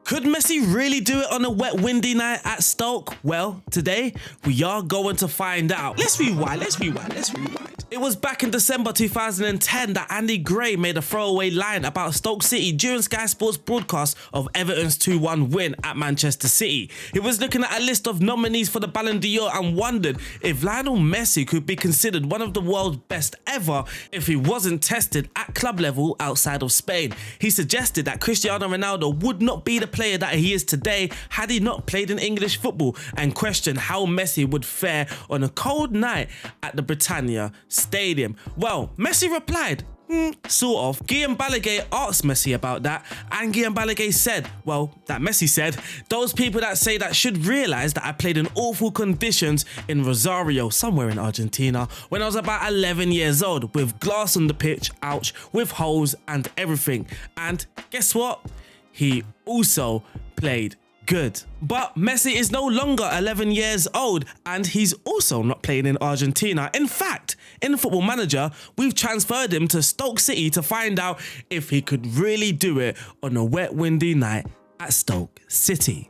Could Messi really do it on a wet, windy night at Stoke? Well, today we are going to find out. Let's rewind. It was back in December 2010 that Andy Gray made a throwaway line about Stoke City during Sky Sports broadcast of Everton's 2-1 win at Manchester City. He was looking at a list of nominees for the Ballon d'Or and wondered if Lionel Messi could be considered one of the world's best ever if he wasn't tested at club level outside of Spain. He suggested that Cristiano Ronaldo would not be the player that he is today had he not played in English football, and questioned how Messi would fare on a cold night at the Britannia Stadium. Well, Messi replied, sort of. Guillaume Balaguer asked Messi about that, and Guillaume Balaguer said, well, that Messi said, those people that say that should realise that I played in awful conditions in Rosario, somewhere in Argentina, when I was about 11 years old, with glass on the pitch, ouch, with holes and everything. And guess what? He also played good. But Messi is no longer 11 years old, and he's also not playing in Argentina. In fact, in Football Manager, we've transferred him to Stoke City to find out if he could really do it on a wet, windy night at Stoke City.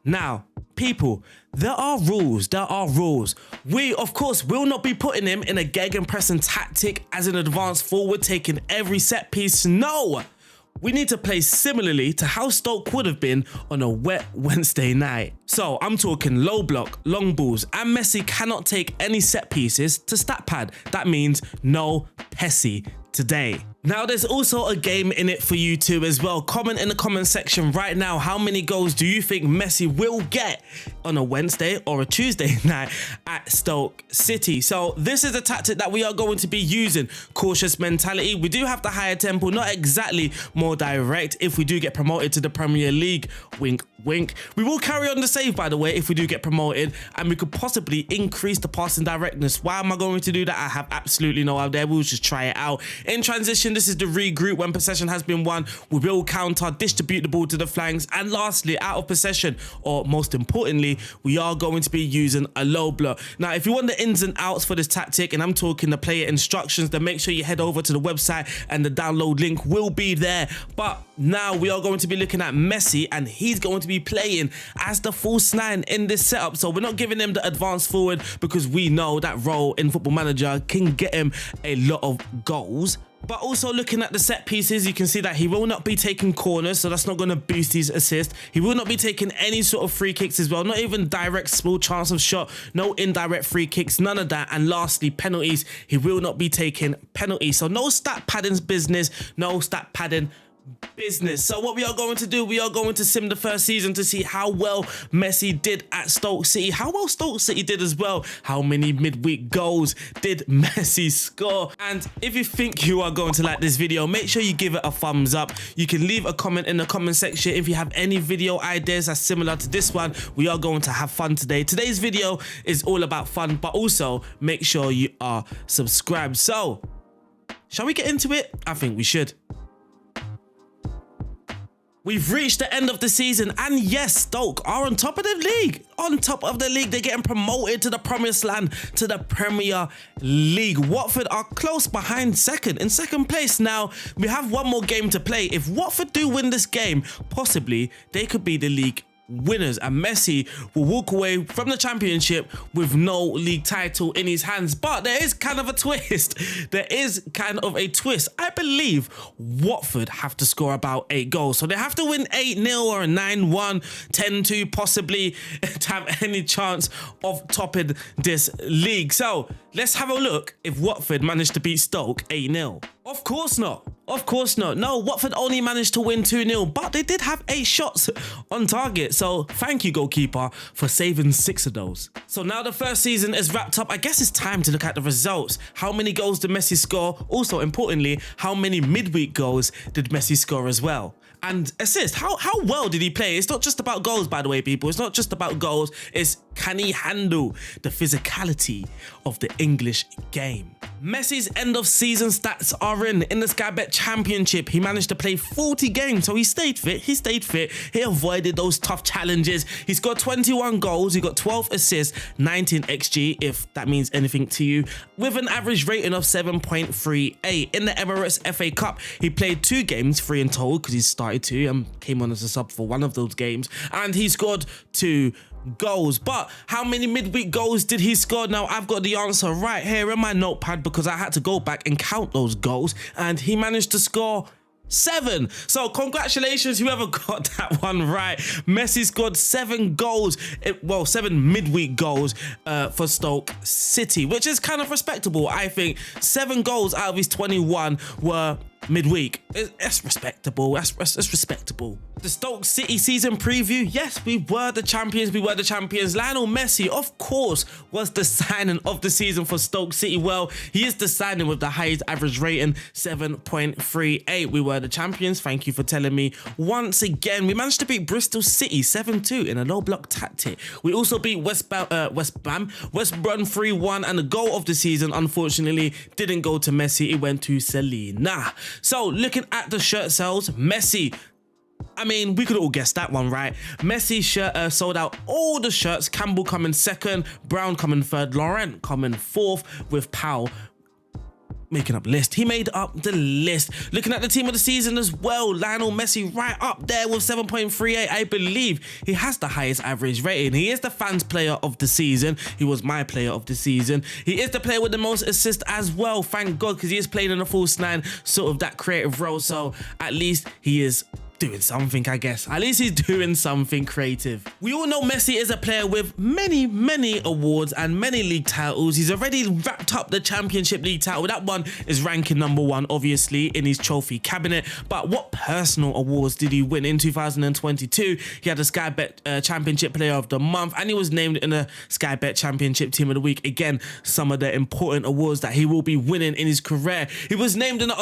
Now, people, there are rules. We, of course, will not be putting him in a gegenpressing tactic as an advanced forward taking every set piece. No! We need to play similarly to how Stoke would have been on a wet Wednesday night. So I'm talking low block, long balls, and Messi cannot take any set pieces to stat pad. That means no Messi today. Now there's also a game in it for you too as well. Comment in the comment section right now, how many goals do you think Messi will get on a Wednesday or a Tuesday night at Stoke City? So this is a tactic that we are going to be using. Cautious mentality. We do have the higher tempo, not exactly more direct if we do get promoted to the Premier League. Wink, wink. We will carry on the save, by the way, if we do get promoted, and we could possibly increase the passing directness. Why am I going to do that? I have absolutely no idea. We'll just try it out. In transition, this is the regroup. When possession has been won, we will counter, distribute the ball to the flanks, and lastly, out of possession, or most importantly, we are going to be using a low block. Now, if you want the ins and outs for this tactic, and I'm talking the player instructions, then make sure you head over to the website and the download link will be there. But now we are going to be looking at Messi, and he's going to be playing as the false nine in this setup. So we're not giving him the advanced forward because we know that role in Football Manager can get him a lot of goals. But also looking at the set pieces, you can see that he will not be taking corners, so that's not going to boost his assist. He will not be taking any sort of free kicks as well, not even direct small chance of shot, no indirect free kicks, none of that. And lastly, penalties. He will not be taking penalties. So no stat padding business, no stat padding business. So what we are going to do, we are going to sim the first season to see how well Messi did at Stoke City, how well Stoke City did as well, how many midweek goals did Messi score. And if you think you are going to like this video, make sure you give it a thumbs up. You can leave a comment in the comment section if you have any video ideas that's similar to this one. We are going to have fun today. Today's video is all about fun, but also make sure you are subscribed. So shall we get into it? I think we should. We've reached the end of the season, and yes, Stoke are on top of the league. On top of the league, they're getting promoted to the promised land, to the Premier League. Watford are close behind in second place. Now, we have one more game to play. If Watford do win this game, possibly they could be the league winners, and Messi will walk away from the championship with no league title in his hands. But there is kind of a twist. I believe Watford have to score about 8 goals. So they have to win 8-0 or a 9-1, 10-2 possibly to have any chance of topping this league. So let's have a look if Watford managed to beat Stoke 8-0. Of course not. Of course not. No, Watford only managed to win 2-0, but they did have 8 shots on target. So thank you, goalkeeper, for saving 6 of those. So now the first season is wrapped up. I guess it's time to look at the results. How many goals did Messi score? Also, importantly, how many midweek goals did Messi score as well? And assist, how well did he play? It's not just about goals, by the way, people. It's not just about goals. It's can he handle the physicality of the English game? Messi's end of season stats are in the Sky Bet Championship, he managed to play 40 games, so he stayed fit. He avoided those tough challenges. He scored 21 goals, he got 12 assists, 19 XG, if that means anything to you, with an average rating of 7.38. In the Emirates FA Cup, he played 2 games, 3 in total, because he started 2 and came on as a sub for one of those games, and he scored 2 goals. But how many midweek goals did he score? Now I've got the answer right here in my notepad because I had to go back and count those goals, and he managed to score 7. So congratulations whoever got that one right. Messi scored 7 goals, 7 midweek goals for Stoke City, which is kind of respectable. I think 7 goals out of his 21 were midweek. It's respectable. That's respectable. The Stoke City season preview. Yes, we were the champions. Lionel Messi, of course, was the signing of the season for Stoke City. Well, he is the signing with the highest average rating, 7.38. We were the champions. Thank you for telling me. Once again, we managed to beat Bristol City 7-2 in a low block tactic. We also beat West Brom 3-1, and the goal of the season, unfortunately, didn't go to Messi. It went to Selena. So looking at the shirt sales, Messi, I mean, we could all guess that one, right? Messi shirt sold out all the shirts. Campbell coming second, Brown coming third, Laurent coming fourth, with Powell making up list. He made up the list. Looking at the team of the season as well, Lionel Messi right up there with 7.38. I believe he has the highest average rating. He is the fans player of the season. He was my player of the season. He is the player with the most assists as well, thank God, because he is playing in a false 9, sort of that creative role. So at least he is doing something, I guess. At least he's doing something creative. We all know Messi is a player with many awards and many league titles. He's already wrapped up the Championship League title. That one is ranking #1, obviously, in his trophy cabinet. But what personal awards did he win in 2022? He had the Sky Bet Championship Player of the Month, and he was named in the Sky Bet Championship Team of the Week. Again, some of the important awards that he will be winning in his career. He was named in the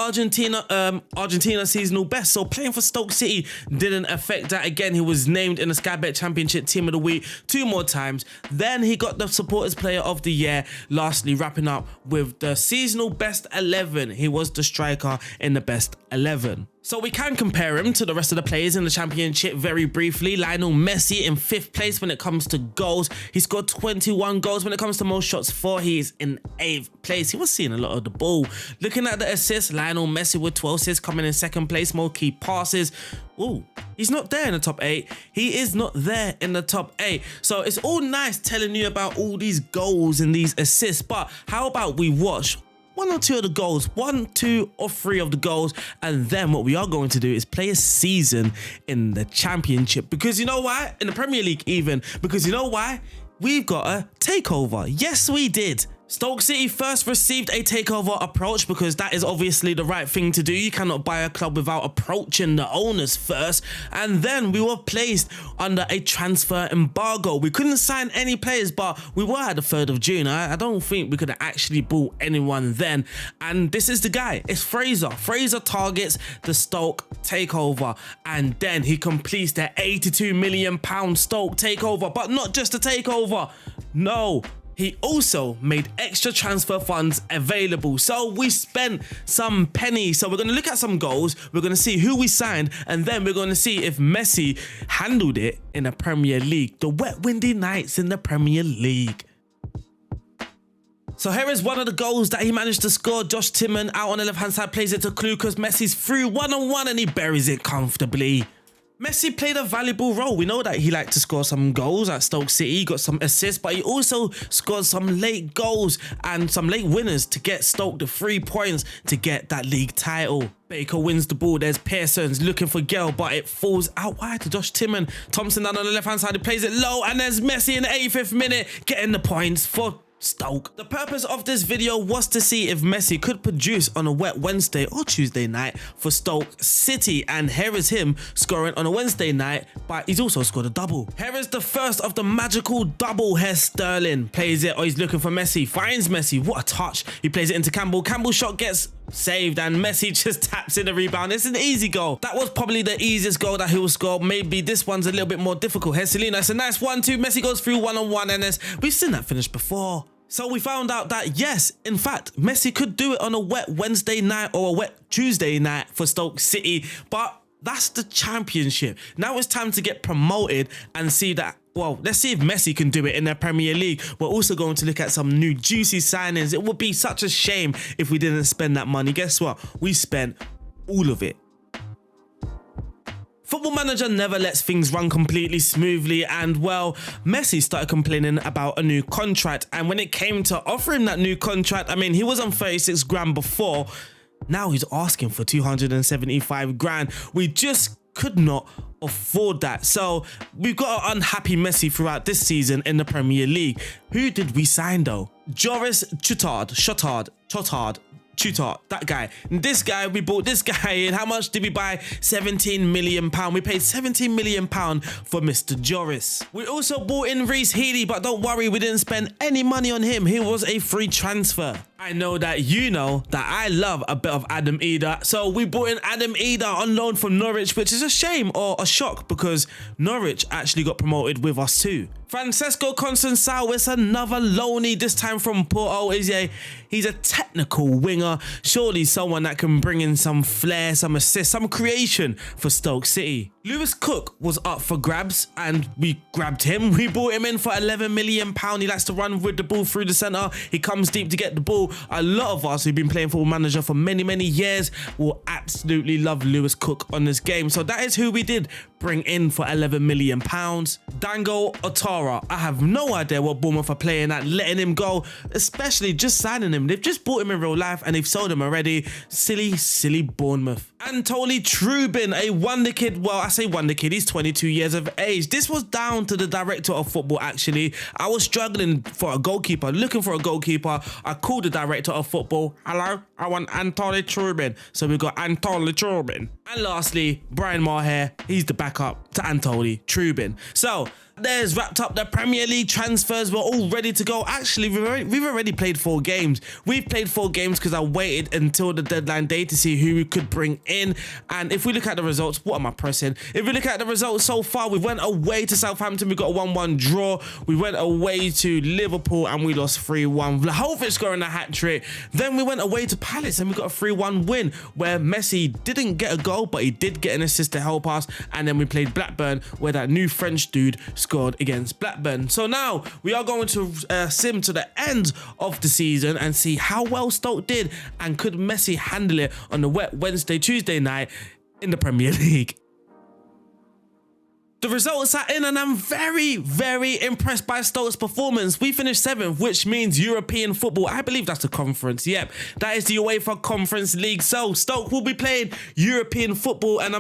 Argentina seasonal best. So playing for Stoke City didn't affect that. Again, he was named in the Sky Bet Championship Team of the Week 2 more times. Then he got the Supporters Player of the Year. Lastly, wrapping up with the seasonal best 11. He was the striker in the best 11. So we can compare him to the rest of the players in the championship very briefly. Lionel Messi in 5th place when it comes to goals. He scored 21 goals. When it comes to most shots for, he is in 8th place. He was seeing a lot of the ball. Looking at the assists, Lionel Messi with 12 assists coming in 2nd place. More key passes. Ooh, he's not there in the top 8. He is not there in the top 8. So it's all nice telling you about all these goals and these assists, but how about we watch 1 or 2 of the goals, 1, 2 or 3 of the goals, and then what we are going to do is play a season in the Championship. Because you know why? In the Premier League even. Because you know why? We've got a takeover. Yes, we did. Stoke City first received a takeover approach because that is obviously the right thing to do. You cannot buy a club without approaching the owners first. And then we were placed under a transfer embargo. We couldn't sign any players, but we were at the 3rd of June. I don't think we could have actually bought anyone then. And this is the guy. It's Fraser. Fraser targets the Stoke takeover. And then he completes their £82 million Stoke takeover. But not just a takeover. No. He also made extra transfer funds available. So we spent some pennies. So we're going to look at some goals. We're going to see who we signed. And then we're going to see if Messi handled it in the Premier League. The wet, windy nights in the Premier League. So here is one of the goals that he managed to score. Josh Timon out on the left-hand side plays it to Klukas. Messi's through 1-on-1 and he buries it comfortably. Messi played a valuable role. We know that he liked to score some goals at Stoke City. He got some assists, but he also scored some late goals and some late winners to get Stoke the 3 points to get that league title. Baker wins the ball. There's Pearson's looking for Gale, but it falls out wide to Josh Timon. Thompson down on the left-hand side. He plays it low, and there's Messi in the 85th minute getting the points for Stoke. The purpose of this video was to see if Messi could produce on a wet Wednesday or Tuesday night for Stoke City, and here is him scoring on a Wednesday night, but he's also scored a double. Here is the first of the magical double. Here Sterling plays it, he's looking for Messi, finds Messi, what a touch. He plays it into Campbell. Campbell's shot gets saved and Messi just taps in the rebound. It's an easy goal. That was probably the easiest goal that he will score. Maybe this one's a little bit more difficult. Here's Selena. It's a nice 1-2. Messi goes through 1-on-1, and we've seen that finish before. So we found out that yes, in fact, Messi could do it on a wet Wednesday night or a wet Tuesday night for Stoke City, but that's the Championship. Now it's time to get promoted and see that, well, let's see if Messi can do it in the Premier League. We're also going to look at some new juicy signings. It would be such a shame if we didn't spend that money. Guess what? We spent all of it. Football Manager never lets things run completely smoothly, and well, Messi started complaining about a new contract, and when it came to offering that new contract, I mean, he was on 36 grand before, now he's asking for 275 grand. We just could not afford that. So we've got an unhappy Messi throughout this season in the Premier League. Who did we sign though? Joris Chotard, that guy. And this guy, we bought this guy in. How much did we buy? 17 million pound. We paid 17 million pound for Mr. Joris. We also bought in Reece Healey, but don't worry, we didn't spend any money on him. He was a free transfer. I know that you know that I love a bit of Adam Eder, so we brought in Adam Eder on loan from Norwich, which is a shame or a shock because Norwich actually got promoted with us too. Francesco Conceição is another loanee, this time from Porto. He's a technical winger, surely someone that can bring in some flair, some assist, some creation for Stoke City. Lewis Cook was up for grabs and we grabbed him. We brought him in for 11 million pound. He likes to run with the ball through the centre. He comes deep to get the ball. A lot of us who've been playing Football Manager for many years will absolutely love Lewis Cook on this game. So that is who we did bring in for 11 million pounds. Dango Otara. I have no idea what Bournemouth are playing at, letting him go, especially just signing him. They've just bought him in real life and they've sold him already. Silly Bournemouth. Anatoly Trubin, a wonder kid. Well, I say wonder kid, he's 22 years of age. This was down to the director of football, actually. I was struggling for a goalkeeper, looking for a goalkeeper. I called the director of football. Hello, I want Anatoly Trubin. So we got Anatoly Trubin. And lastly, Brian Maher, he's the backup to Anatoly Trubin. So there's wrapped up the Premier League transfers. We're all ready to go. Actually, we've already played 4 games. We've played 4 games because I waited until the deadline day to see who we could bring in. And if we look at the results, what am I pressing? If we look at the results so far, we went away to Southampton. We got a 1-1 draw. We went away to Liverpool and we lost 3-1. Vlahovic scoring a hat-trick. Then we went away to Palace and we got a 3-1 win where Messi didn't get a goal, but he did get an assist to help us. And then we played Blackburn where that new French dude scored against Blackburn. So now we are going to sim to the end of the season and see how well Stoke did and could Messi handle it on the wet Wednesday, Tuesday night in the Premier League. The results are in and I'm very impressed by Stoke's performance. We finished 7th, which means European football. I believe that's the conference. Yep, that is the UEFA Conference League. So Stoke will be playing European football and I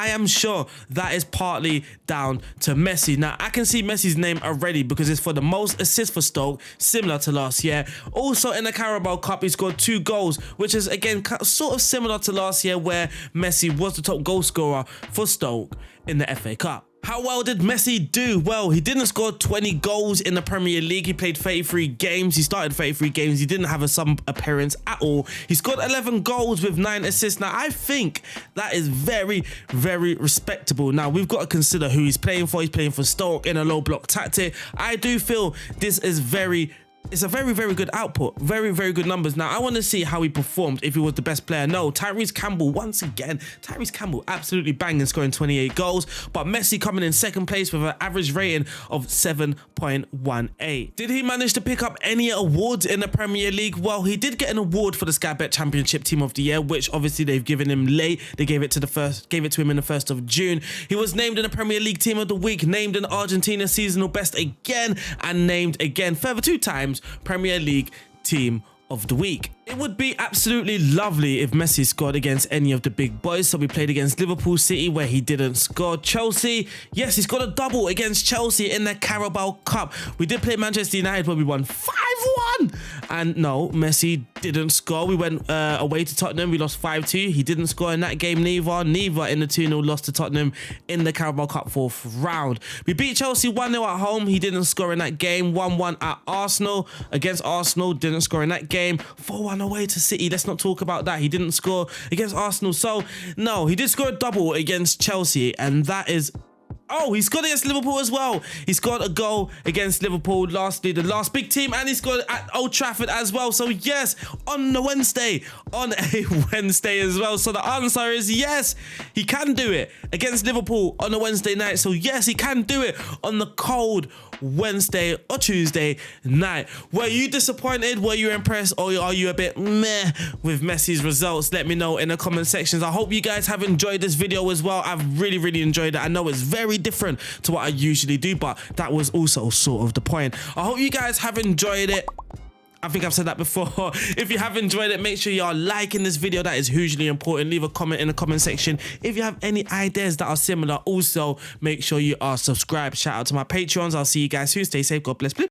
am sure that is partly down to Messi. Now, I can see Messi's name already because it's for the most assists for Stoke, similar to last year. Also in the Carabao Cup, he scored 2 goals, which is again sort of similar to last year where Messi was the top goal scorer for Stoke in the FA Cup. How well did Messi do? Well, he didn't score 20 goals in the Premier League. He played 33 games. He started 33 games. He didn't have a sub appearance at all. He scored 11 goals with 9 assists. Now, I think that is very respectable. Now, we've got to consider who he's playing for. He's playing for Stoke in a low block tactic. I do feel this is it's a very good output. Very good numbers. Now, I want to see how he performed if he was the best player. No, Tyrese Campbell, once again, Tyrese Campbell absolutely banging, scoring 28 goals. But Messi coming in 2nd place with an average rating of 7.18. Did he manage to pick up any awards in the Premier League? Well, he did get an award for the Sky Bet Championship Team of the Year, which obviously they've given him late. They gave it to him in the 1st of June. He was named in the Premier League Team of the Week, named in Argentina Seasonal Best again, and named again further 2 times Premier League Team of the Week. It would be absolutely lovely if Messi scored against any of the big boys. So we played against Liverpool City where he didn't score. Chelsea, yes, he scored a double against Chelsea in the Carabao Cup. We did play Manchester United where we won 5-1. And no, Messi didn't score. We went away to Tottenham. We lost 5-2. He didn't score in that game neither. Neither in the 2-0 loss to Tottenham in the Carabao Cup 4th round. We beat Chelsea 1-0 at home. He didn't score in that game. 1-1 at Arsenal. Against Arsenal, didn't score in that game. 4-1 away to City. Let's not talk about that. He didn't score against Arsenal. So, no, he did score a double against Chelsea. And that is Oh, he scored against Liverpool as well. He scored a goal against Liverpool, lastly, the last big team, and he scored at Old Trafford as well. So yes, on a Wednesday as well. So the answer is yes, he can do it against Liverpool on a Wednesday night. So yes, he can do it on the cold Wednesday or Tuesday night. Were you disappointed? Were you impressed? Or are you a bit meh with Messi's results? Let me know in the comment sections. I hope you guys have enjoyed this video as well. I've really enjoyed it. I know it's very different to what I usually do, but that was also sort of the point. I hope you guys have enjoyed it. I think I've said that before. If you have enjoyed it, make sure you are liking this video. That is hugely important. Leave a comment in the comment section if you have any ideas that are similar. Also, make sure you are subscribed. Shout out to my Patreons. I'll see you guys soon. Stay safe. God bless.